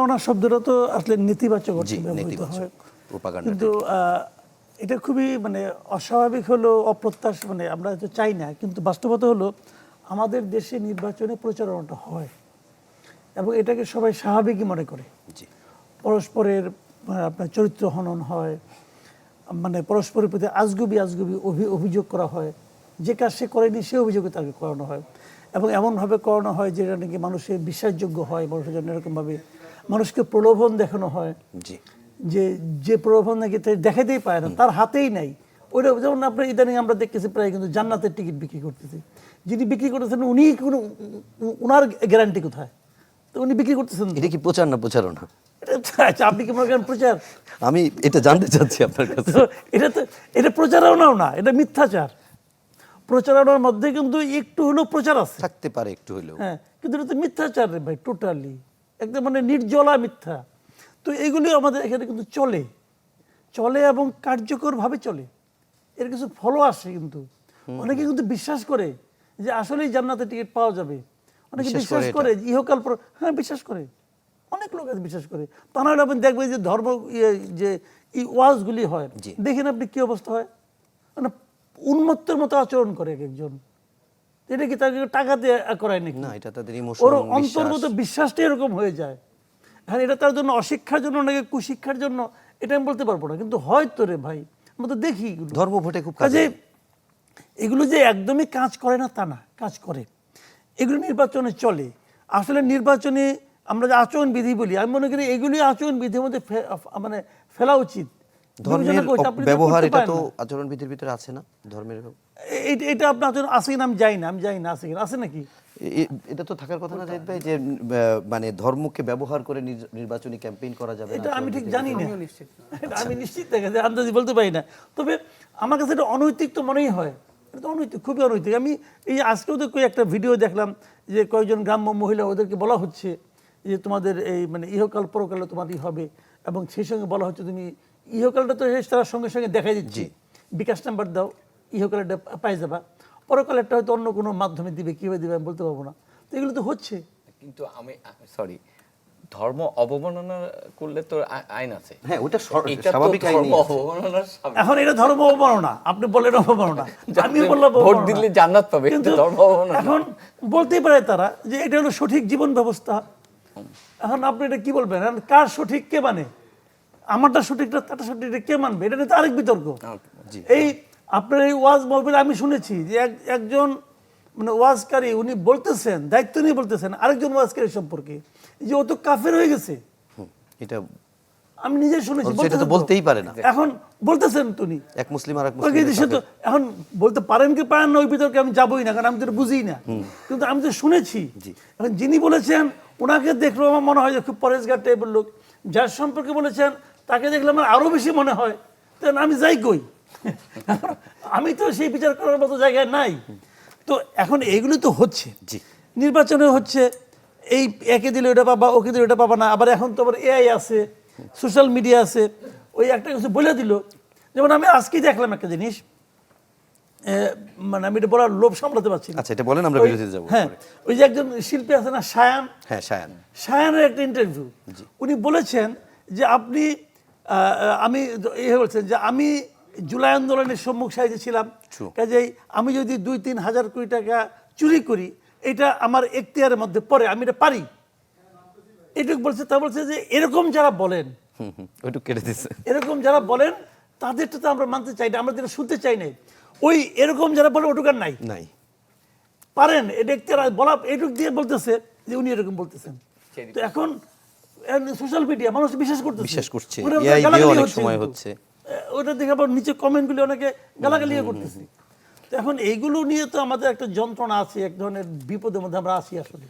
প্রচারণা শব্দটা তো আসলে নেতিবাচক অর্থে ব্যবহৃত নেতিবাচক, হয়, প্রোপাগান্ডা। কিন্তু এটা খুবই মানে অস্বাভাবিক হলো, অপ্রত্যাশিত, মানে আমরা তো চাই না, কিন্তু বাস্তবতা হলো আমাদের দেশে নির্বাচনে প্রচারণাটা হয় এবং এটাকে সবাই স্বাভাবিকই মনে করে। জি, পরস্পরের আপনার চরিত্র হনন হয়, মানে পরস্পরের প্রতি আজগুবি অভিযোগ করা হয়, যে কাজ সে করেনি সে অভিযোগে তাকে করানো হয় এবং এমনভাবে করানো হয় যেটা নাকি মানুষের বিশ্বাসযোগ্য হয়, মানুষের জন্য এরকমভাবে মানুষকে প্রলোভন দেখানো হয়, জি, যে যে প্রলোভন নাকি দেখাতেই পায় না, তার হাতেই নাই। ওইটা যেমন আপনার ইদানিং আমরা দেখতেছি প্রায় কিন্তু জান্নাতের টিকিট বিক্রি করতেছি, যিনি বিক্রি করতেছেন উনি কোনো উনার গ্যারান্টি কোথায়, তো উনি বিক্রি করতেছেন। এটা কি প্রচার না প্রচারণা? আচ্ছা, আপনি কি মনে করেন প্রচার? আমি এটা জানতে চাচ্ছি আপনার কাছে। এটা প্রচারণাও না, এটা মিথ্যাচার। প্রচারণার মধ্যে কিন্তু একটু হলেও প্রচার আছে, থাকতে পারে একটু হলেও। হ্যাঁ, কিন্তু এটা তো মিথ্যাচার রে ভাই, টোটালি একদম মানে নির্জলা মিথ্যা। তো এগুলি আমাদের এখানে কিন্তু চলে চলে এবং কার্যকরভাবে চলে, এর কিছু ফলো আসে, কিন্তু অনেকে কিন্তু বিশ্বাস করে যে আসলেই জান্নাতের টিকিট পাওয়া যাবে, অনেকে বিশ্বাস করে ইহকাল হ্যাঁ বিশ্বাস করে, অনেক লোক আছে বিশ্বাস করে। তা নাহলে আপনি দেখবেন যে ধর্ম যে ওয়াজগুলি হয়, দেখেন আপনি কি অবস্থা হয়, মানে উন্মত্তের মতো আচরণ করে এক একজন। এটা কি তাকে টাকা দিয়ে করায় নাকি? না, এটা তাদের ওর ইমোশন, অন্তর্গত বিশ্বাসটা এরকম হয়ে যায়। হ্যাঁ, এটা তার জন্য অশিক্ষার জন্য নাকি কুশিক্ষার জন্য এটা আমি বলতে পারবো না, কিন্তু হয়তো রে ভাই আমরা তো দেখি এগুলো। ধর্ম ভোটে খুব কাজে এগুলো যে একদমই কাজ করে না তা না, কাজ করে। এগুলো নির্বাচনে চলে। আসলে নির্বাচনে আমরা যে আচরণ বিধি বলি, আমি মনে করি এগুলি আচরণ বিধির মধ্যে মানে ফেলা উচিত। ধর্মের ব্যবহার, এটা তো আচরণ বিধির ভিতরে আছে না? ধর্মের এটা আপনার আচরণ আছে কিনা আমি জানি না, আছে কিনা, আছে নাকি? এটা তো থাকার কথা না জাহিদ ভাই, যে মানে ধর্মকে ব্যবহার করে নির্বাচনী ক্যাম্পেইন করা যাবে না। এটা আমি ঠিক জানি না, আমি নিশ্চিত থেকে আন্দাজি বলতে পারি না। তবে আমার কাছে এটা অনৈতিক তো মনেই হয়, এটা তো অনৈতিক, খুবই অনৈতিক। আমি এই আজকেও তো একটা ভিডিও দেখলাম যে কয়েকজন গ্রাম্য মহিলা, ওদেরকে বলা হচ্ছে যে তোমাদের এই মানে ইহকাল পরকালে তোমাদের হবে, এবং সেই সঙ্গে বলা হচ্ছে তুমি ইহকালটা তো তারা সঙ্গে সঙ্গে দেখাই দিচ্ছি, বিকাশ নাম্বার দাও, ইহকালটা পাই যাবা, পরকালেরটা হয়তো অন্য কোনো মাধ্যমে দিবে, কীভাবে দিবে আমি বলতে পারবো না। তো এগুলো তো হচ্ছে। কিন্তু আমি সরি, ধর্ম অবমাননা করলে তো আইন আছে। হ্যাঁ, ওটা স্বাভাবিক আইন। এখন এটা ধর্ম অবমাননা, আপনি বলেন অবমাননা, আমিও বললাম ভোট দিলে জান্নাত পাবে, কিন্তু ধর্ম অবমাননা। এখন বলতেই পারে তারা যে এটা হলো সঠিক জীবন ব্যবস্থা। এখন আপনি এটা কি বলবেন, কার সঠিক কে মানে? আমারটা সঠিকটা তারটা সঠিকটা কে মানবে? এটা তো আরেক বিতর্ক। এই আপনার এই ওয়াজ মাহফিলে আমি শুনেছি যে একজন মানে ওয়াজকারী উনি বলতেছেন, দায়িত্ব নিয়ে বলতেছেন আরেকজন ওয়াজকারী সম্পর্কে যে ও তো কাফের হয়ে গেছে। এটা আমি নিজে শুনেছি, সেটা তো বলতেই পারে না। এখন বলতেছেন তুমি এক মুসলিম আর এক মুসলিম, তো এখন বলতে পারেন কি পারেন না ওই বিতর্কে আমি যাবোই না, কারণ আমি তো বুঝি না, কিন্তু আমি তো শুনেছি। এখন যিনি বলেছেন ওনাকে দেখলেও আমার মনে হয় যে খুব পরেশগার টাইপের লোক, যার সম্পর্কে বলেছেন তাকে দেখলে আমার আরো বেশি মনে হয় তখন আমি যাই কই। আমি তো সেই বিচার করার মতো জায়গায় নাই। তো এখন এইগুলো তো হচ্ছে, নির্বাচনে হচ্ছে, এই একে দিলে ওটা পাবা, ওকে দিলে ওটা পাবা না। আবার এখন তো আবার এআই আছে, সোশ্যাল মিডিয়া আছে, ওই একটা কিছু বলে দিল। যেমন আমি আজকেই দেখলাম একটা জিনিস, মানে আমি এটা বলার লোভ সামলাতে পারছি না। আচ্ছা, এটা বলেন, আমরা বিরতিতে যাব। হ্যাঁ, ওই যে একজন শিল্পী আছে না, সায়ান, হ্যাঁ সায়ানের একটা ইন্টারভিউ, উনি বলেছেন যে আপনি আমি বলছেন যে আমি জুলাই আন্দোলনের সম্মুখ সারিতে ছিলাম, কাজেই আমি যদি 2-3 হাজার কোটি টাকা চুরি করি এটা আমার এখতিয়ারের মধ্যে পড়ে, আমি এটা পারি, এটুকু বলছে। তা বলছে যে এরকম যারা বলেন, ওইটুকু কেটে দিচ্ছে, এরকম যারা বলেন তাদেরটা তো আমরা মানতে চাই না, আমরা যেটা শুনতে চাই না। ওই এরকম যারা বলে ওটুকার নাই পারেন, এটা বলা এটুক দিয়ে বলতেছে যে উনি এরকম বলতেছেন। তো এখন সোশ্যাল মিডিয়া মানুষ বিশ্বাস করছে, অনেক সময় হচ্ছে, ওটা দেখে আবার নিচে কমেন্টগুলি অনেকে গালাগালিও করতেছে। তো এখন এইগুলো নিয়ে তো আমাদের একটা যন্ত্রণা আছে, এক ধরনের বিপদের মধ্যে আমরা আছি আসলে।